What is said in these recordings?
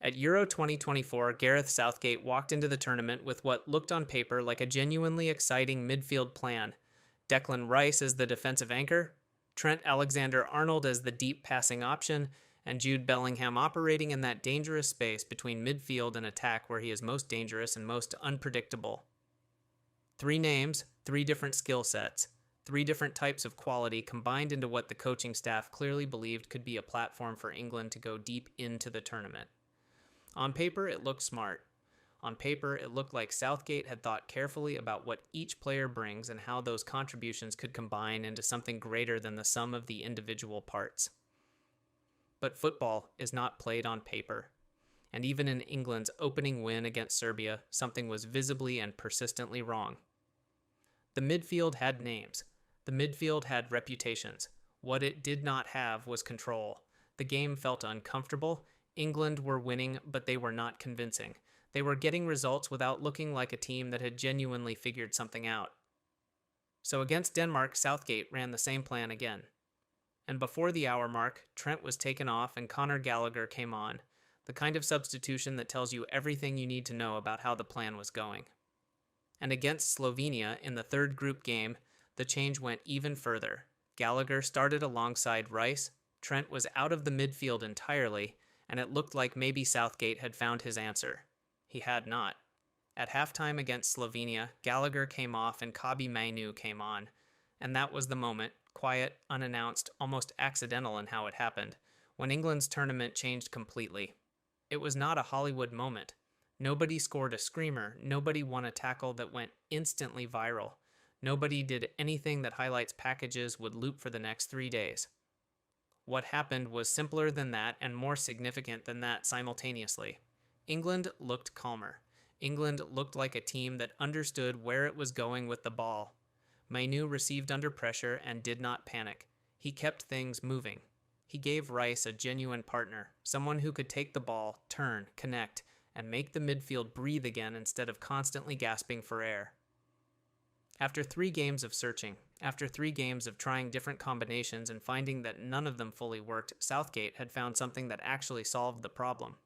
At Euro 2024, Gareth Southgate walked into the tournament with what looked on paper like a genuinely exciting midfield plan. Declan Rice as the defensive anchor, Trent Alexander-Arnold as the deep passing option, and Jude Bellingham operating in that dangerous space between midfield and attack where he is most dangerous and most unpredictable. Three names, three different skill sets, three different types of quality combined into what the coaching staff clearly believed could be a platform for England to go deep into the tournament. On paper, it looked smart. On paper, it looked like Southgate had thought carefully about what each player brings and how those contributions could combine into something greater than the sum of the individual parts. But football is not played on paper. And even in England's opening win against Serbia, something was visibly and persistently wrong. The midfield had names. The midfield had reputations. What it did not have was control. The game felt uncomfortable. England were winning, but they were not convincing. They were getting results without looking like a team that had genuinely figured something out. So against Denmark, Southgate ran the same plan again. And before the hour mark, Trent was taken off and Conor Gallagher came on, the kind of substitution that tells you everything you need to know about how the plan was going. And against Slovenia in the third group game, the change went even further. Gallagher started alongside Rice, Trent was out of the midfield entirely, and it looked like maybe Southgate had found his answer. He had not. At halftime against Slovenia, Gallagher came off and Kobbie Mainoo came on, and that was the moment, quiet, unannounced, almost accidental in how it happened, when England's tournament changed completely. It was not a Hollywood moment. Nobody scored a screamer, nobody won a tackle that went instantly viral. Nobody did anything that highlights packages would loop for the next 3 days. What happened was simpler than that and more significant than that simultaneously. England looked calmer. England looked like a team that understood where it was going with the ball. Mainoo received under pressure and did not panic. He kept things moving. He gave Rice a genuine partner, someone who could take the ball, turn, connect, and make the midfield breathe again instead of constantly gasping for air. After 3 games of searching, after 3 games of trying different combinations and finding that none of them fully worked, Southgate had found something that actually solved the problem.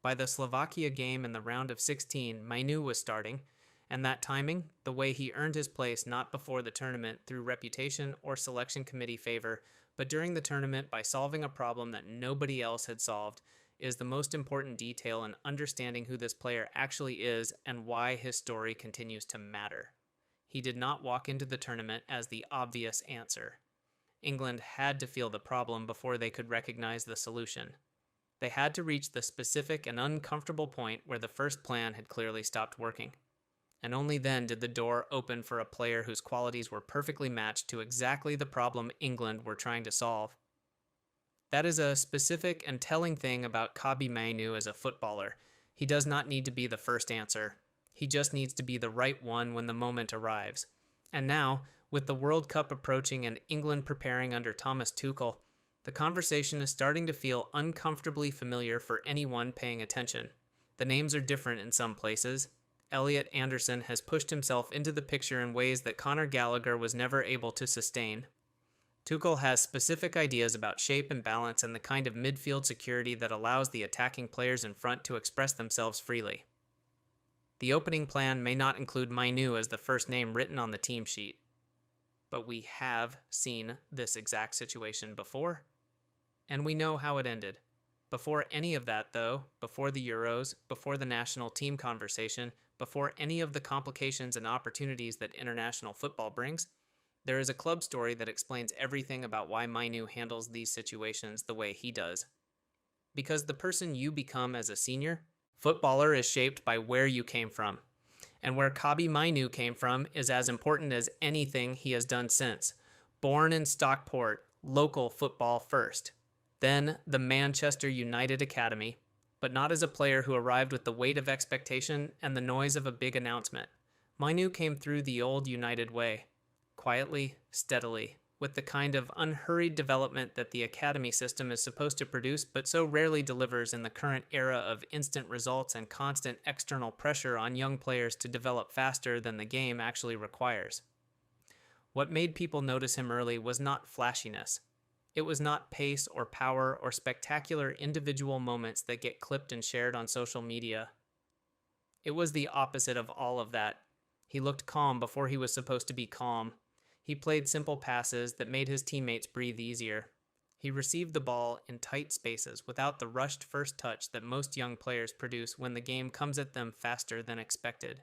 By the Slovakia game in the round of 16, Mainoo was starting, and that timing, the way he earned his place not before the tournament through reputation or selection committee favor, but during the tournament by solving a problem that nobody else had solved, is the most important detail in understanding who this player actually is and why his story continues to matter. He did not walk into the tournament as the obvious answer. England had to feel the problem before they could recognize the solution. They had to reach the specific and uncomfortable point where the first plan had clearly stopped working. And only then did the door open for a player whose qualities were perfectly matched to exactly the problem England were trying to solve. That is a specific and telling thing about Kobbie Mainoo as a footballer. He does not need to be the first answer. He just needs to be the right one when the moment arrives. And now, with the World Cup approaching and England preparing under Thomas Tuchel, the conversation is starting to feel uncomfortably familiar for anyone paying attention. The names are different in some places. Elliot Anderson has pushed himself into the picture in ways that Conor Gallagher was never able to sustain. Tuchel has specific ideas about shape and balance and the kind of midfield security that allows the attacking players in front to express themselves freely. The opening plan may not include Mainoo as the first name written on the team sheet, but we have seen this exact situation before, and we know how it ended. Before any of that, though, before the Euros, before the national team conversation, before any of the complications and opportunities that international football brings, there is a club story that explains everything about why Mainoo handles these situations the way he does. Because the person you become as a senior footballer is shaped by where you came from. And where Kobbie Mainoo came from is as important as anything he has done since. Born in Stockport, local football first. Then the Manchester United Academy, but not as a player who arrived with the weight of expectation and the noise of a big announcement. Mainoo came through the old United way. Quietly, steadily, with the kind of unhurried development that the academy system is supposed to produce but so rarely delivers in the current era of instant results and constant external pressure on young players to develop faster than the game actually requires. What made people notice him early was not flashiness. It was not pace or power or spectacular individual moments that get clipped and shared on social media. It was the opposite of all of that. He looked calm before he was supposed to be calm. He played simple passes that made his teammates breathe easier. He received the ball in tight spaces without the rushed first touch that most young players produce when the game comes at them faster than expected.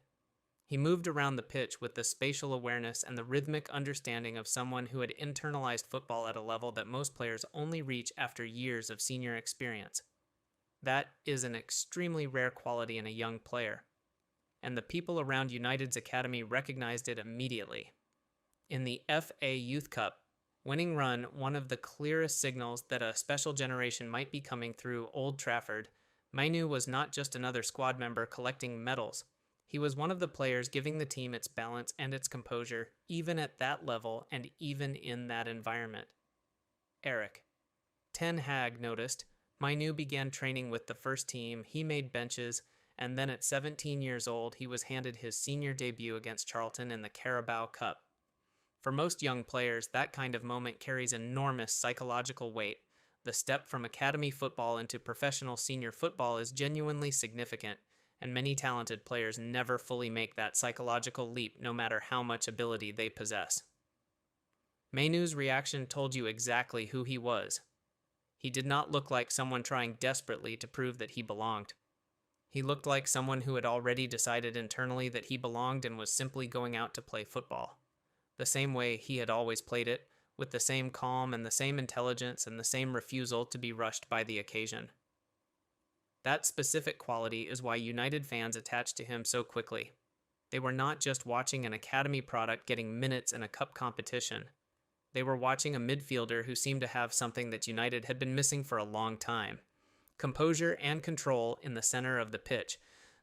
He moved around the pitch with the spatial awareness and the rhythmic understanding of someone who had internalized football at a level that most players only reach after years of senior experience. That is an extremely rare quality in a young player, and the people around United's academy recognized it immediately. In the FA Youth Cup winning run, one of the clearest signals that a special generation might be coming through Old Trafford, Mainoo was not just another squad member collecting medals. He was one of the players giving the team its balance and its composure, even at that level and even in that environment. Eric. Ten Hag noticed. Mainoo began training with the first team, he made benches, and then at 17 years old, he was handed his senior debut against Charlton in the Carabao Cup. For most young players, that kind of moment carries enormous psychological weight. The step from academy football into professional senior football is genuinely significant, and many talented players never fully make that psychological leap no matter how much ability they possess. Mainoo's reaction told you exactly who he was. He did not look like someone trying desperately to prove that he belonged. He looked like someone who had already decided internally that he belonged and was simply going out to play football. The same way he had always played it, with the same calm and the same intelligence and the same refusal to be rushed by the occasion. That specific quality is why United fans attached to him so quickly. They were not just watching an academy product getting minutes in a cup competition. They were watching a midfielder who seemed to have something that United had been missing for a long time. Composure and control in the center of the pitch.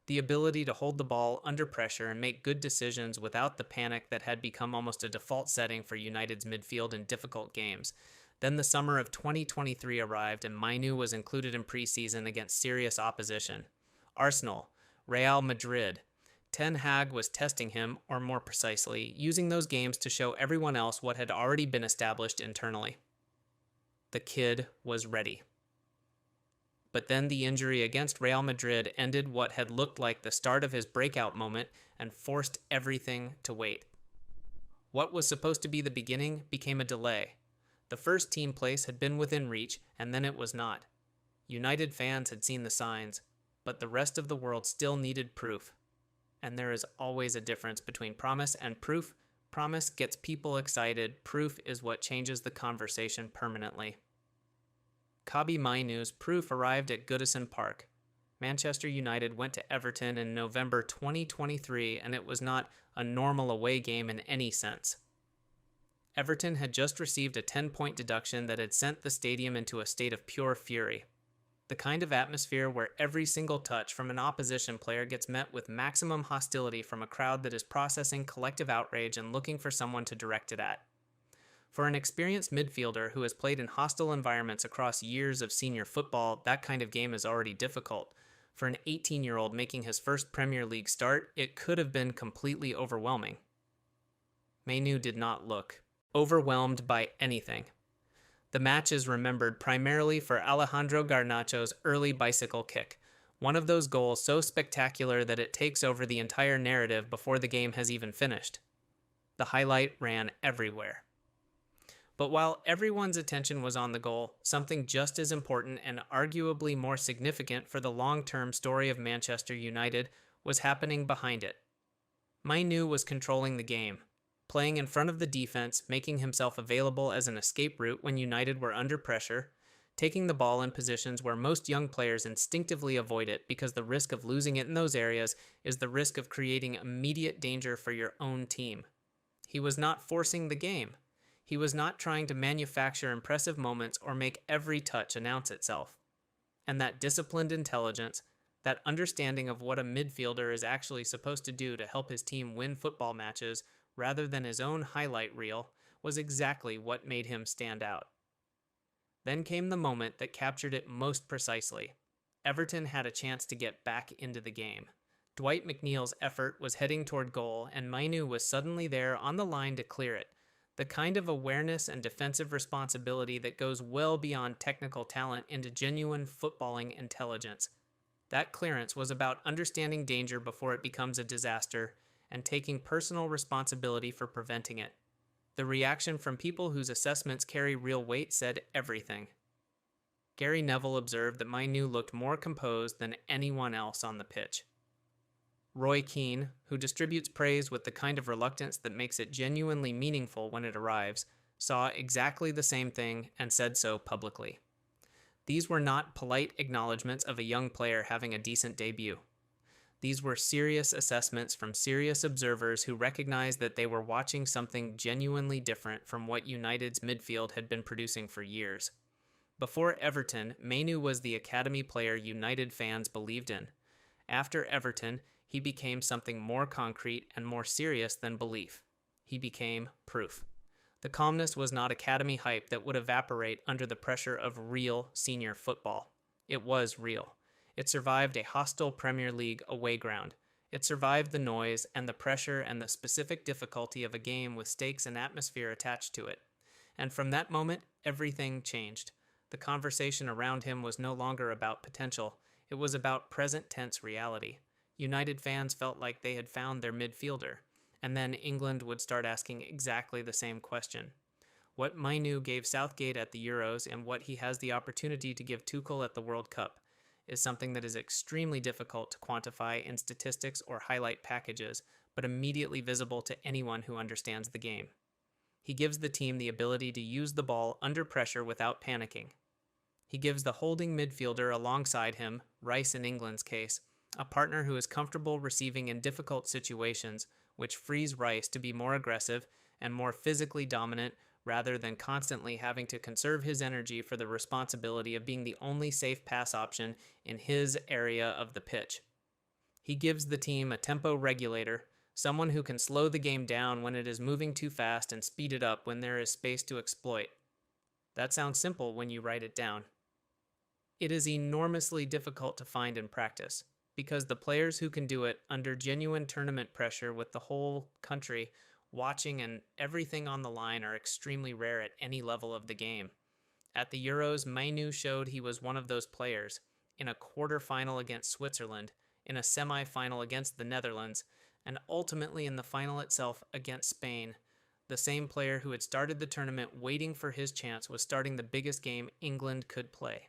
The ability to hold the ball under pressure and make good decisions without the panic that had become almost a default setting for United's midfield in difficult games. Then the summer of 2023 arrived and Mainoo was included in preseason against serious opposition. Arsenal, Real Madrid. Ten Hag was testing him, or more precisely, using those games to show everyone else what had already been established internally. The kid was ready. But then the injury against Real Madrid ended what had looked like the start of his breakout moment and forced everything to wait. What was supposed to be the beginning became a delay. The first team place had been within reach, and then it was not. United fans had seen the signs, but the rest of the world still needed proof. And there is always a difference between promise and proof. Promise gets people excited. Proof is what changes the conversation permanently. Kobbie Mainoo's proof arrived at Goodison Park. Manchester United went to Everton in November 2023, and it was not a normal away game in any sense. Everton had just received a 10-point deduction that had sent the stadium into a state of pure fury. The kind of atmosphere where every single touch from an opposition player gets met with maximum hostility from a crowd that is processing collective outrage and looking for someone to direct it at. For an experienced midfielder who has played in hostile environments across years of senior football, that kind of game is already difficult. For an 18-year-old making his first Premier League start, it could have been completely overwhelming. Mainoo did not look overwhelmed by anything. The match is remembered primarily for Alejandro Garnacho's early bicycle kick, one of those goals so spectacular that it takes over the entire narrative before the game has even finished. The highlight ran everywhere. But while everyone's attention was on the goal, something just as important and arguably more significant for the long-term story of Manchester United was happening behind it. Mainoo was controlling the game, playing in front of the defense, making himself available as an escape route when United were under pressure, taking the ball in positions where most young players instinctively avoid it because the risk of losing it in those areas is the risk of creating immediate danger for your own team. He was not forcing the game. He was not trying to manufacture impressive moments or make every touch announce itself. And that disciplined intelligence, that understanding of what a midfielder is actually supposed to do to help his team win football matches rather than his own highlight reel, was exactly what made him stand out. Then came the moment that captured it most precisely. Everton had a chance to get back into the game. Dwight McNeil's effort was heading toward goal, and Mainoo was suddenly there on the line to clear it. The kind of awareness and defensive responsibility that goes well beyond technical talent into genuine footballing intelligence. That clearance was about understanding danger before it becomes a disaster and taking personal responsibility for preventing it. The reaction from people whose assessments carry real weight said everything. Gary Neville observed that Mainoo looked more composed than anyone else on the pitch. Roy Keane, who distributes praise with the kind of reluctance that makes it genuinely meaningful when it arrives, saw exactly the same thing and said so publicly. These were not polite acknowledgments of a young player having a decent debut. These were serious assessments from serious observers who recognized that they were watching something genuinely different from what United's midfield had been producing for years. Before Everton, Mainoo was the academy player United fans believed in. After Everton, he became something more concrete and more serious than belief. He became proof. The calmness was not academy hype that would evaporate under the pressure of real senior football. It was real. It survived a hostile Premier League away ground. It survived the noise and the pressure and the specific difficulty of a game with stakes and atmosphere attached to it. And from that moment, everything changed. The conversation around him was no longer about potential. It was about present tense reality. United fans felt like they had found their midfielder, and then England would start asking exactly the same question. What Mainoo gave Southgate at the Euros and what he has the opportunity to give Tuchel at the World Cup is something that is extremely difficult to quantify in statistics or highlight packages, but immediately visible to anyone who understands the game. He gives the team the ability to use the ball under pressure without panicking. He gives the holding midfielder alongside him, Rice in England's case, a partner who is comfortable receiving in difficult situations, which frees Rice to be more aggressive and more physically dominant rather than constantly having to conserve his energy for the responsibility of being the only safe pass option in his area of the pitch. He gives the team a tempo regulator, someone who can slow the game down when it is moving too fast and speed it up when there is space to exploit. That sounds simple when you write it down. It is enormously difficult to find in practice, because the players who can do it under genuine tournament pressure with the whole country watching and everything on the line are extremely rare at any level of the game. At the Euros, Mainoo showed he was one of those players, in a quarterfinal against Switzerland, in a semi-final against the Netherlands, and ultimately in the final itself against Spain. The same player who had started the tournament waiting for his chance was starting the biggest game England could play.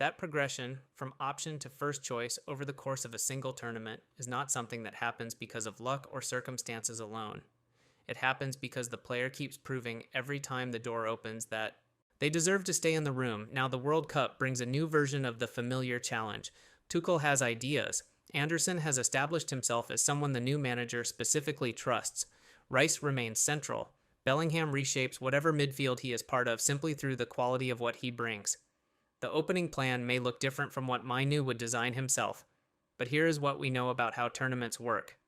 That progression from option to first choice over the course of a single tournament is not something that happens because of luck or circumstances alone. It happens because the player keeps proving every time the door opens that they deserve to stay in the room. Now the World Cup brings a new version of the familiar challenge. Tuchel has ideas. Anderson has established himself as someone the new manager specifically trusts. Rice remains central. Bellingham reshapes whatever midfield he is part of simply through the quality of what he brings. The opening plan may look different from what Mainoo would design himself, but here is what we know about how tournaments work.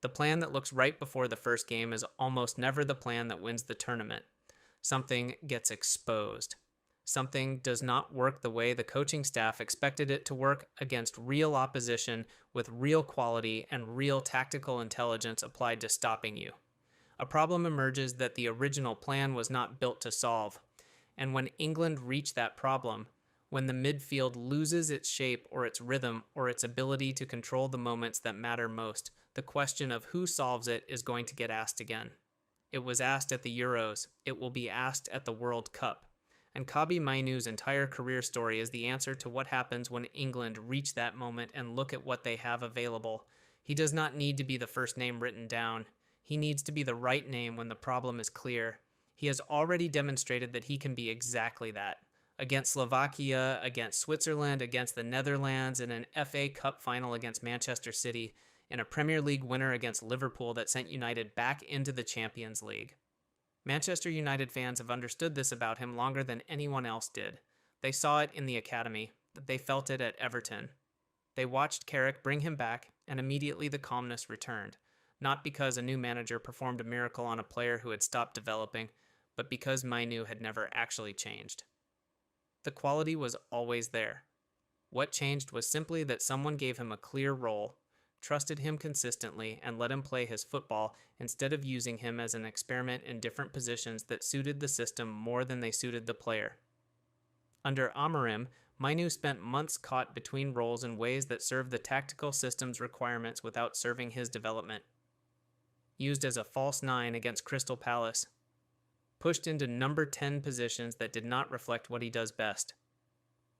The plan that looks right before the first game is almost never the plan that wins the tournament. Something gets exposed. Something does not work the way the coaching staff expected it to work against real opposition with real quality and real tactical intelligence applied to stopping you. A problem emerges that the original plan was not built to solve. And when England reached that problem, when the midfield loses its shape or its rhythm or its ability to control the moments that matter most, the question of who solves it is going to get asked again. It was asked at the Euros. It will be asked at the World Cup. And Kobbie Mainoo's entire career story is the answer to what happens when England reach that moment and look at what they have available. He does not need to be the first name written down. He needs to be the right name when the problem is clear. He has already demonstrated that he can be exactly that. Against Slovakia, against Switzerland, against the Netherlands, in an FA Cup final against Manchester City, in a Premier League winner against Liverpool that sent United back into the Champions League. Manchester United fans have understood this about him longer than anyone else did. They saw it in the academy. They felt it at Everton. They watched Carrick bring him back, and immediately the calmness returned. Not because a new manager performed a miracle on a player who had stopped developing, but because Mainoo had never actually changed. The quality was always there. What changed was simply that someone gave him a clear role, trusted him consistently, and let him play his football instead of using him as an experiment in different positions that suited the system more than they suited the player. Under Amorim, Mainoo spent months caught between roles in ways that served the tactical system's requirements without serving his development. Used as a false nine against Crystal Palace. Pushed into number 10 positions that did not reflect what he does best.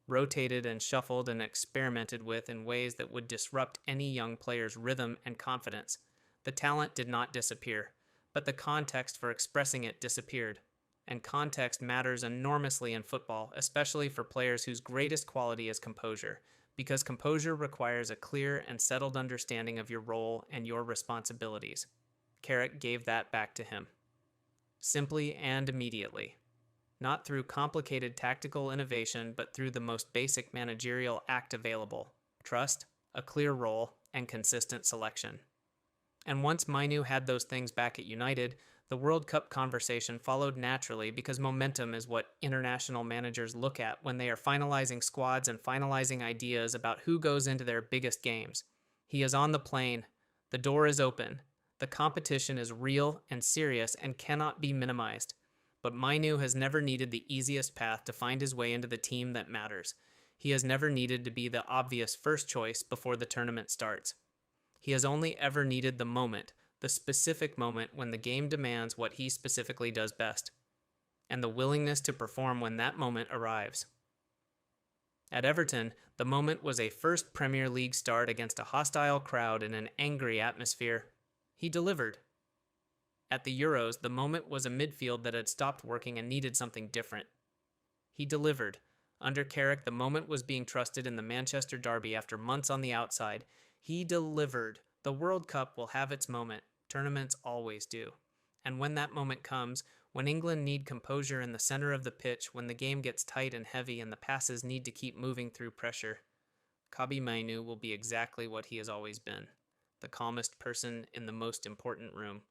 Rotated and shuffled and experimented with in ways that would disrupt any young player's rhythm and confidence. The talent did not disappear, but the context for expressing it disappeared. And context matters enormously in football, especially for players whose greatest quality is composure, because composure requires a clear and settled understanding of your role and your responsibilities. Carrick gave that back to him. Simply and immediately. Not through complicated tactical innovation, but through the most basic managerial act available: trust, a clear role, and consistent selection. And once Mainoo had those things back at United, the World Cup conversation followed naturally, because momentum is what international managers look at when they are finalizing squads and finalizing ideas about who goes into their biggest games. He is on the plane. The door is open. The competition is real and serious and cannot be minimized. But Mainoo has never needed the easiest path to find his way into the team that matters. He has never needed to be the obvious first choice before the tournament starts. He has only ever needed the moment, the specific moment when the game demands what he specifically does best, and the willingness to perform when that moment arrives. At Everton, the moment was a first Premier League start against a hostile crowd in an angry atmosphere. He delivered. At the Euros, the moment was a midfield that had stopped working and needed something different. He delivered. Under Carrick, the moment was being trusted in the Manchester derby after months on the outside. He delivered. The World Cup will have its moment. Tournaments always do. And when that moment comes, when England need composure in the center of the pitch, when the game gets tight and heavy and the passes need to keep moving through pressure, Kobbie Mainoo will be exactly what he has always been: the calmest person in the most important room.